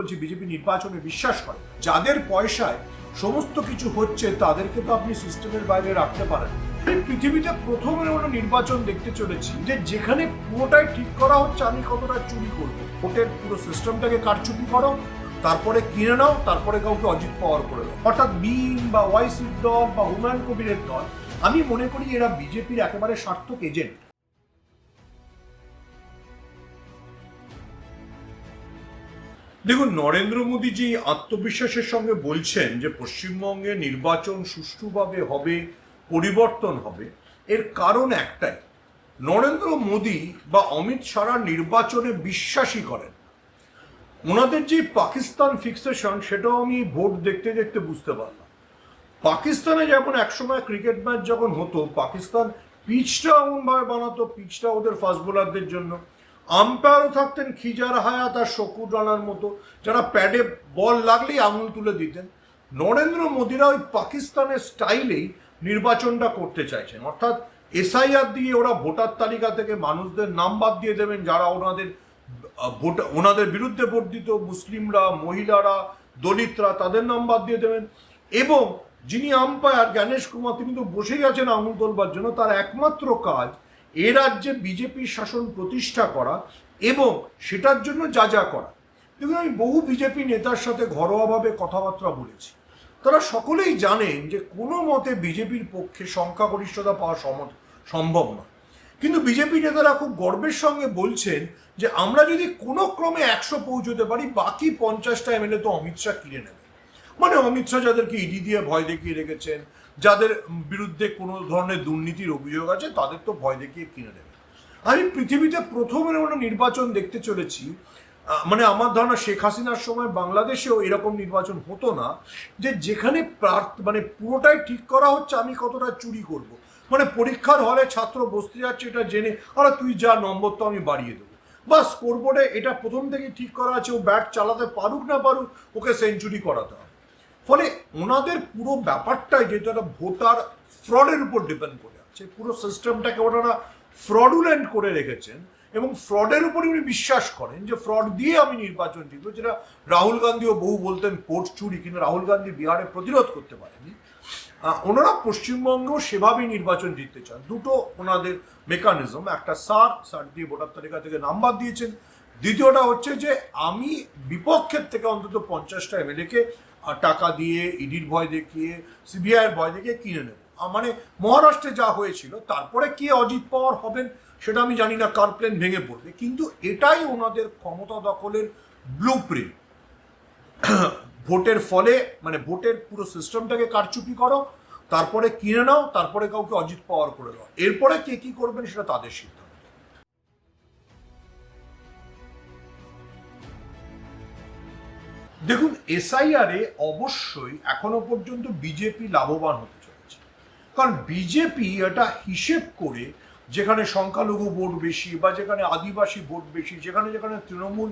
বলছি বিজেপি নির্বাচনে বিশ্বাস করে, যাদের পয়সায় সমস্ত কিছু হচ্ছে তাদেরকে তো আপনি সিস্টেমের বাইরে রাখতে পারেন। পৃথিবীতে প্রথম এমন নির্বাচন দেখতে চলেছি যে যেখানে পুরোটাই ঠিক করা হচ্ছে আমি কতটা চুরি করবো। ভোটের পুরো সিস্টেমটাকে কারচুপি করো, তারপরে কিনে নাও, তারপরে কাউকে অজিত পাওয়ার করে দাও। অর্থাৎ বিন বা ওয়াইসির দল বা হুমায়ুন কবিরের দল, আমি মনে করি এরা বিজেপির একেবারে সার্থক এজেন্ট। দেখুন, নরেন্দ্র মোদী যে আত্মবিশ্বাসের সঙ্গে বলছেন যে পশ্চিমবঙ্গে নির্বাচন সুষ্ঠুভাবে হবে, পরিবর্তন হবে, এর কারণ একটাই, নরেন্দ্র মোদী বা অমিত শাহ নির্বাচনে বিশ্বাসী করেন। ওনাদের যে পাকিস্তান ফিক্সেশন, সেটাও আমি ভোট দেখতে দেখতে বুঝতে পারলাম। পাকিস্তানে যেমন একসময় ক্রিকেট ম্যাচ যখন হতো, পাকিস্তান পিচটা এমনভাবে বানাতো, পিচটা ওদের ফাস্ট বোলারদের জন্য, আম্পায়ারও থাকতেন খিজার হায়াত আর শকুর রানার মতো, যারা প্যাডে বল লাগলেই আঙুল তুলে দিতেন। নরেন্দ্র মোদীরা ওই পাকিস্তানের স্টাইলেই নির্বাচনটা করতে চাইছেন। অর্থাৎ এসআইআর দিয়ে ওরা ভোটার তালিকা থেকে মানুষদের নাম বাদ দিয়ে দেবেন যারা ওনাদের বিরুদ্ধে ভোট দিত, মুসলিমরা, মহিলারা, দলিতরা, তাদের নাম বাদ দিয়ে দেবেন। এবং যিনি আম্পায়ার জ্ঞানেশ কুমার, তিনি তো বসেই আছেন আঙুল তোলবার জন্য। তার একমাত্র কাজ এ রাজ্যে বিজেপির শাসন প্রতিষ্ঠা করা এবং সেটার জন্য যা যা করা। দেখুন, আমি বহু বিজেপি নেতার সাথে ঘরোয়াভাবে কথাবার্তা বলেছি, তারা সকলেই জানেন যে কোনো মতে বিজেপির পক্ষে সংখ্যাগরিষ্ঠতা পাওয়া সম্ভব নয়। কিন্তু বিজেপি নেতারা খুব গর্বের সঙ্গে বলছেন যে আমরা যদি কোনো ক্রমে 100 পৌঁছতে পারি, বাকি 50টা এমএলএ তো অমিত শাহ কিনে নেবে। মানে অমিত শাহ যাদেরকে ইডি দিয়ে ভয় দেখিয়ে রেখেছেন, যাদের বিরুদ্ধে কোনো ধরনের দুর্নীতির অভিযোগ আছে, তাদের তো ভয় দেখিয়ে কিনে নেবে। আমি পৃথিবীতে প্রথম এমন নির্বাচন দেখতে চলেছি, মানে আমার ধারণা শেখ হাসিনার সময় বাংলাদেশেও এরকম নির্বাচন হতো না, যে যেখানে মানে পুরোটাই ঠিক করা হচ্ছে আমি কতটা চুরি করব। মানে পরীক্ষার হলে ছাত্র বসতে যাচ্ছে এটা জেনে, আরে তুই যা, নম্বর তো আমি বাড়িয়ে দেবো। বা স্কোরবোর্ডে এটা প্রথম থেকে ঠিক করা আছে, ও ব্যাট চালাতে পারুক না পারুক, ওকে সেঞ্চুরি করাতে হবে। ফলে ওনাদের পুরো ব্যাপারটাই যেহেতু একটা ভোটার ফ্রডের উপর ডিপেন্ড করে আছে, পুরো সিস্টেমটাকে ওনারা ফ্রডুলেন্ট করে রেখেছেন এবং ফ্রডের উপর উনি বিশ্বাস করেন যে ফ্রড দিয়ে আমি নির্বাচন জিতব। যেটা রাহুল গান্ধীও বহু বলতেন ভোট চুরি, কিন্তু রাহুল গান্ধী বিহারে প্রতিরোধ করতে পারেনি। ওনারা পশ্চিমবঙ্গেও সেভাবেই নির্বাচন জিততে চান। দুটো ওনাদের মেকানিজম, একটা সার দিয়ে ভোটার তালিকা থেকে নাম্বার দিয়েছেন, দ্বিতীয়টা হচ্ছে যে আমি বিপক্ষের থেকে অন্তত 50টা এমএলএকে টাকা দিয়ে, ইডির ভয় দেখিয়ে, সিবিআইয়ের ভয় দেখিয়ে কিনে নেব। মানে মহারাষ্ট্রে যা হয়েছিল, তারপরে কে অজিত পাওয়ার হবেন সেটা আমি জানি না, কার প্লেন ভেঙে পড়বে, কিন্তু এটাই ওনাদের ক্ষমতা দখলের ব্লুপ্রিন্ট। ভোটের ফলে, মানে ভোটের পুরো সিস্টেমটাকে কারচুপি করো, তারপরে কিনে নাও, তারপরে কাউকে অজিত পাওয়ার করে দাও। এরপরে কে কি করবেন সেটা তাদের সিদ্ধান্ত। দেখুন, এসআইআর এ অবশ্যই এখনো পর্যন্ত বিজেপি লাভবান হতে চলেছে, কারণ বিজেপি এটা হিসেব করে, যেখানে সংখ্যালঘু ভোট বেশি বা যেখানে আদিবাসী ভোট বেশি, যেখানে যেখানে তৃণমূল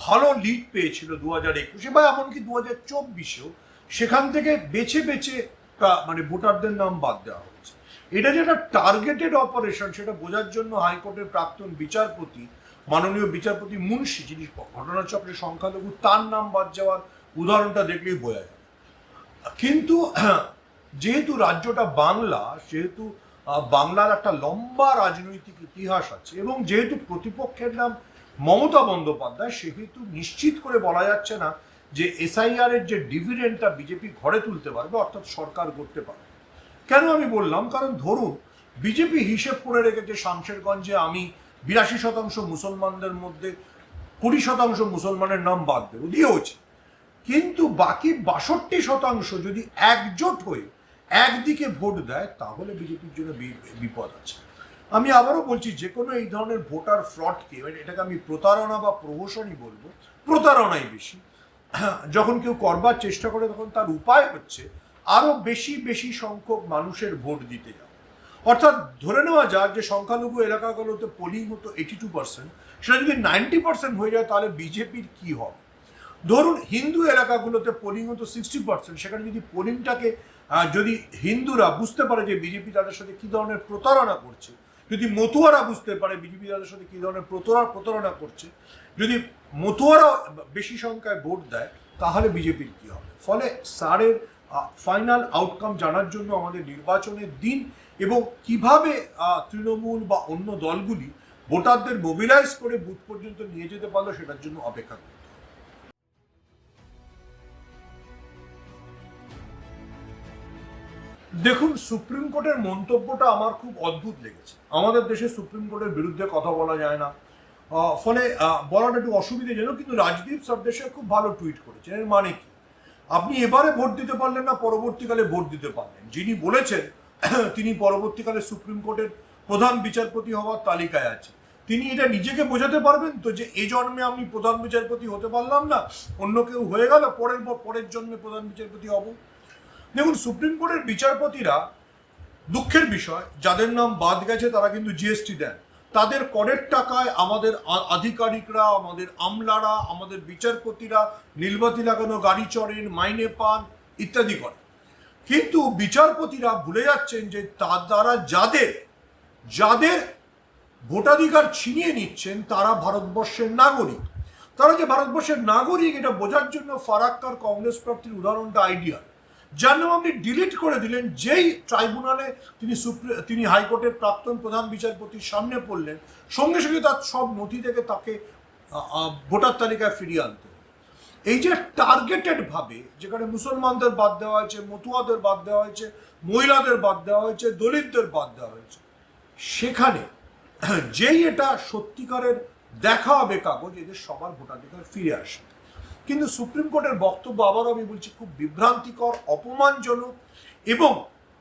ভালো লিড পেয়েছিল 2021 বা এমনকি 2024-এও, সেখান থেকে বেছে বেছে মানে ভোটারদের নাম বাদ দেওয়া হচ্ছে। এটা যেটা টার্গেটেড অপারেশন, সেটা বোঝার জন্য হাইকোর্টের প্রাক্তন বিচারপতি, মাননীয় বিচারপতি মুন্সি, যিনি ঘটনাচক্রে সংখ্যালঘু, তার নাম বাদ যাওয়ার উদাহরণটা দেখলেই বোঝা যায়। কিন্তু যেহেতু রাজ্যটা বাংলা, সেহেতু বাংলার একটা লম্বা রাজনৈতিক ইতিহাস আছে এবং যেহেতু প্রতিপক্ষের নাম মমতা বন্দ্যোপাধ্যায়, সেহেতু নিশ্চিত করে বলা যাচ্ছে না যে এসআইআর এর যে ডিভিডেন্ডটা বিজেপি ঘরে তুলতে পারবে, অর্থাৎ সরকার করতে পারবে। কেন আমি বললাম, কারণ ধরুন বিজেপি হিসেব করে রেখেছে শামশেরগঞ্জে আমি 82% মুসলমানদের মধ্যে 20% মুসলমানের নাম বাদ দেবো, দিয়েওছে। কিন্তু বাকি 62% যদি একজোট হয়ে একদিকে ভোট দেয়, তাহলে বিজেপির জন্য বিপদ আছে। আমি আবারও বলছি, যে কোনো এই ধরনের ভোটার ফ্রডকে, এটাকে আমি প্রতারণা বা প্রহসনই বলবো, প্রতারণাই বেশি। যখন কেউ করবার চেষ্টা করে, তখন তার উপায় হচ্ছে আরো বেশি বেশি সংখ্যক মানুষের ভোট দিতে যাওয়া। অর্থাৎ ধরে নেওয়া যাক যে সংখ্যালঘু এলাকাগুলোতে পোলিং হতো 82%, সেটা যদি 90% হয়ে যায়, তাহলে বিজেপির কি হবে? ধরুন হিন্দু এলাকাগুলোতে পোলিং হতো 60%, সেখানে যদি পোলিংটাকে যদি হিন্দুরা বুঝতে পারে যে বিজেপি তাদের সাথে কি ধরনের প্রতারণা করছে যদি মতুয়ারা বুঝতে পারে বিজেপি তাদের সাথে কি ধরনের প্রতারণা করছে, যদি মতুয়ারা বেশি সংখ্যায় ভোট দেয়, তাহলে বিজেপির কি হবে। ফলে স্যারের ফাইনাল আউটকাম জানার জন্য আমাদের নির্বাচনের দিন এবং কিভাবে তৃণমূল বা অন্য দলগুলি ভোটারদের মোবিলাইজ করে বুথ পর্যন্ত নিয়ে যেতে পারলো সেটার জন্য অপেক্ষা করতে হবে। দেখুন, সুপ্রিম কোর্টের মন্তব্যটা আমার খুব অদ্ভুত লেগেছে। আমাদের দেশে সুপ্রিম কোর্টের বিরুদ্ধে কথা বলা যায় না, ফলে বলাটা একটু অসুবিধাজনক, কিন্তু রাজদীপ সরদেশে খুব ভালো টুইট করেছেন। এর মানে কি, আপনি এবারে ভোট দিতে পারলেন না, পরবর্তীকালে ভোট দিতে পারলেন। যিনি বলেছেন তিনি পরবর্তীকালে সুপ্রিম কোর্টের প্রধান বিচারপতি হওয়ার তালিকায় আছে, তিনি এটা নিজেকে বোঝাতে পারবেন তো যে এই জন্মে আমি প্রধান বিচারপতি হতে পারলাম না, অন্য কেউ হয়ে গেল, পরের জন্মে প্রধান বিচারপতি হব। দেখুন, সুপ্রিম কোর্টের বিচারপতিরা, দুঃখের বিষয়, যাদের নাম বাদ গেছে তারা কিন্তু জিএসটি দেন, তাদের করের টাকায় আমাদের আধিকারিকরা, আমাদের আমলারা, আমাদের বিচারপতিরা নীলবাতি লাগানো গাড়ি চড়েন, মাইনে পান ইত্যাদি করে। কিন্তু বিচারপতিরা ভুলে যাচ্ছেন যে তারা যাদের ভোটাধিকার ছিনিয়ে নিচ্ছেন তারা ভারতবর্ষের নাগরিক। তারা যে ভারতবর্ষের নাগরিক এটা বোঝার জন্য ফারাক্কার কংগ্রেস প্রার্থীর উদাহরণটা আইডিয়াল, যার নাম আপনি ডিলিট করে দিলেন। যেই ট্রাইব্যুনালে তিনি হাইকোর্টের প্রাক্তন প্রধান বিচারপতির সামনে পড়লেন, সঙ্গে সঙ্গে তার সব নথি থেকে তাকে ভোটার তালিকায় ফিরিয়ে আনতে হবে। এই যে টার্গেটেড ভাবে, যেখানে মুসলমানদের বাদ দেওয়া হয়েছে, মতুয়াদের বাদ দেওয়া হয়েছে, মহিলাদের বাদ দেওয়া হয়েছে, দলিতদের বাদ দেওয়া হয়েছে, সেখানে যেই এটা সত্যিকারের দেখা হবে কাগজ, এদের সবার ভোটাধিকার ফিরে আসে। কিন্তু সুপ্রিম কোর্টের বক্তব্য, আবারও আমি বলছি, খুব বিভ্রান্তিকর, অপমানজনক, এবং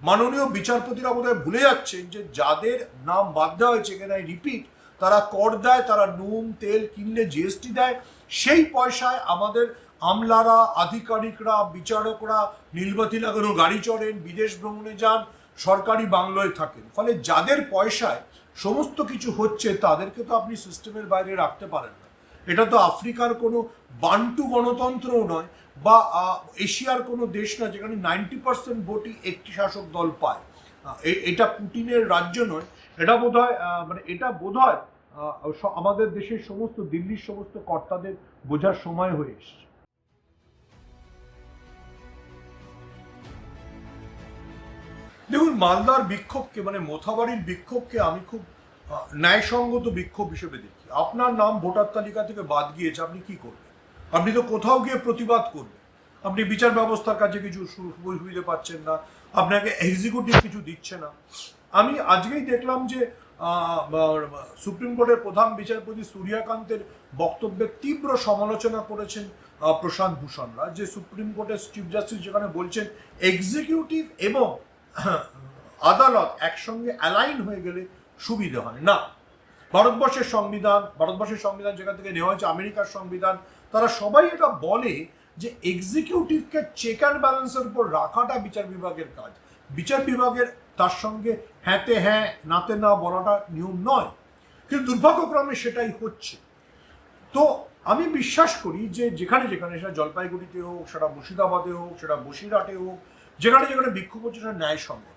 মাননীয় বিচারপতিরা বোধহয় ভুলে যাচ্ছেন যে যাদের নাম বাদ দেওয়া হয়েছে, এখানে রিপিট, তারা কর দেয়, তারা নুন তেল কিনলে জিএসটি দেয়, সেই পয়সায় আমাদের আমলারা, আধিকারিকরা, বিচারকরা নীলবাতি লাগানো গাড়ি চড়েন, বিদেশ ভ্রমণে যান, সরকারি বাংলোয় থাকেন। ফলে যাদের পয়সায় সমস্ত কিছু হচ্ছে তাদেরকে তো আপনি সিস্টেমের বাইরে রাখতে পারেন না। এটা তো আফ্রিকার কোনো বান্টু গণতন্ত্রও নয়, বা এশিয়ার কোনো দেশ না যেখানে 90% ভোটই একটি শাসক দল পায়। এটা পুটিনের রাজ্য নয়। এটা বোধহয় আমাদের দেশের সমস্ত, দিল্লির সমস্ত কর্তাদের বোঝার সময় হয়ে এসেছে। দেখুন, মালদার বিক্ষোভকে, মানে মোথাবাড়ির বিক্ষোভকে আমি খুব ন্যায়সঙ্গত বিক্ষোভ হিসেবে দেখি। আপনার নাম ভোটার তালিকা থেকে বাদ গিয়েছে, আপনি কি করবেন? আপনি তো কোথাও গিয়ে প্রতিবাদ করবেন। আপনি বিচার ব্যবস্থার কাছে কিছু সুবিধা পাচ্ছেন না, আপনাকে এক্সিকিউটিভ কিছু দিচ্ছে না। আমি আজকেই দেখলাম যে সুপ্রিম কোর্টের প্রধান বিচারপতি সূর্যকান্তের বক্তব্যের তীব্র সমালোচনা করেছেন প্রশান্ত ভূষণরা, যে সুপ্রিম কোর্টের চিফ জাস্টিস যেখানে বলছেন এক্সিকিউটিভ এবং আদালত একসঙ্গে অ্যালাইন হয়ে গেলে সুবিধা হয় না। ভারতবর্ষের সংবিধান যেখান থেকে নেওয়া হয়েছে, আমেরিকার সংবিধান, তারা সবাই এটা বলে যে এক্সিকিউটিভকে চেক অ্যান্ড ব্যালেন্সের উপর রাখাটা বিচার বিভাগের কাজ। বিচার বিভাগের তার সঙ্গে হ্যাঁতে হ্যাঁ নাতে না বলাটা নিয়ম নয়, কিন্তু দুর্ভাগ্যক্রমে সেটাই হচ্ছে। তো আমি বিশ্বাস করি যে যেখানে সেটা জলপাইগুড়িতে হোক, সেটা মুর্শিদাবাদে হোক, সেটা বসিরহাটে হোক, যেখানে বিক্ষোভ হচ্ছে সেটা ন্যায়সঙ্গত।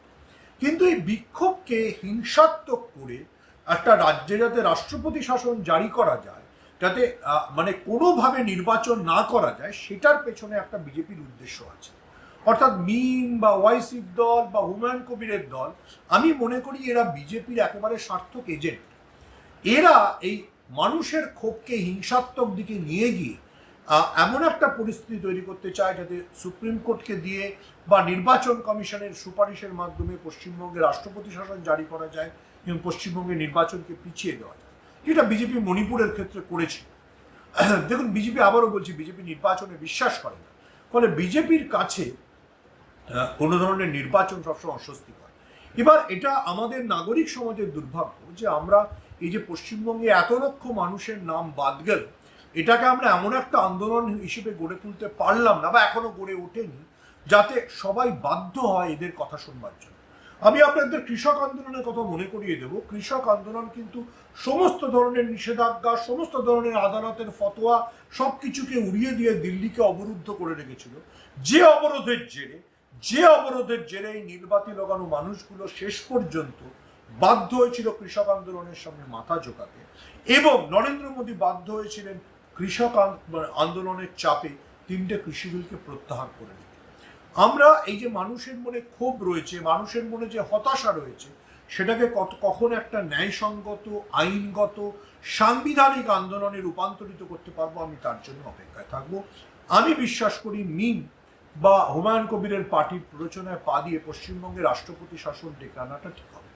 কিন্তু এই বিক্ষোভকে হিংসাত্মক করে একটা রাজ্যে যাতে রাষ্ট্রপতি শাসন জারি করা যায়, যাতে মানে কোনোভাবে নির্বাচন না করা যায়, সেটার পেছনে একটা বিজেপির উদ্দেশ্য আছে। অর্থাৎ মিম বা ওয়াইসির দল বা হুমায়ুন কবিরের দল, আমি মনে করি এরা বিজেপির একেবারে সার্থক এজেন্ট। এরা এই মানুষের ক্ষোভকে হিংসাত্মক দিকে নিয়ে গিয়ে এমন একটা পরিস্থিতি তৈরি করতে চায় যাতে সুপ্রিম কোর্টকে দিয়ে বা নির্বাচন কমিশনের সুপারিশের মাধ্যমে পশ্চিমবঙ্গে রাষ্ট্রপতি শাসন জারি করা যায় এবং পশ্চিমবঙ্গে নির্বাচনকে পিছিয়ে দেওয়া যায়, যেটা বিজেপি মণিপুরের ক্ষেত্রে করেছে। দেখুন, বিজেপি, আবারও বলছি, বিজেপি নির্বাচনে বিশ্বাস করে না। ফলে বিজেপির কাছে কোনো ধরনের নির্বাচন সবসময় অস্বস্তিকর। এবার এটা আমাদের নাগরিক সমাজের দুর্ভাগ্য যে আমরা এই যে পশ্চিমবঙ্গে এত লক্ষ মানুষের নাম বাদ গেল, এটাকে আমরা এমন একটা আন্দোলন হিসেবে গড়ে তুলতে পারলাম না, বা এখনো গড়ে ওঠেনি, যাতে সবাই বাধ্য হয় এদের কথা শুনবার জন্য। আমি আপনাদের কৃষক আন্দোলনের কথা মনে করিয়ে দেব। কৃষক আন্দোলন কিন্তু সমস্ত ধরনের নিষেধাজ্ঞা, সমস্ত ধরনের আদালতের ফতোয়া, সব কিছুকে উড়িয়ে দিয়ে দিল্লিকে অবরুদ্ধ করে রেখেছিল। যে অবরোধের জেরে এই নীলবাতি লাগানো মানুষগুলো শেষ পর্যন্ত বাধ্য হয়েছিল কৃষক আন্দোলনের সামনে মাথা ঝোঁকাতে, এবং নরেন্দ্র মোদী বাধ্য হয়েছিলেন কৃষক আন্দোলনের চাপে 3টে কৃষি বিলকে প্রত্যাহার করে নিতে। আমরা এই যে মানুষের মনে ক্ষোভ রয়েছে, মানুষের মনে যে হতাশা রয়েছে, সেটাকে কখন একটা ন্যায়সঙ্গত, আইনগত, সাংবিধানিক আন্দোলনে রূপান্তরিত করতে পারবো, আমি তার জন্য অপেক্ষায় থাকবো। আমি বিশ্বাস করি মিম বা হুমায়ুন কবিরের পার্টির প্ররোচনায় পা দিয়ে পশ্চিমবঙ্গে রাষ্ট্রপতি শাসন ডেকে আনাটা ঠিক হবে।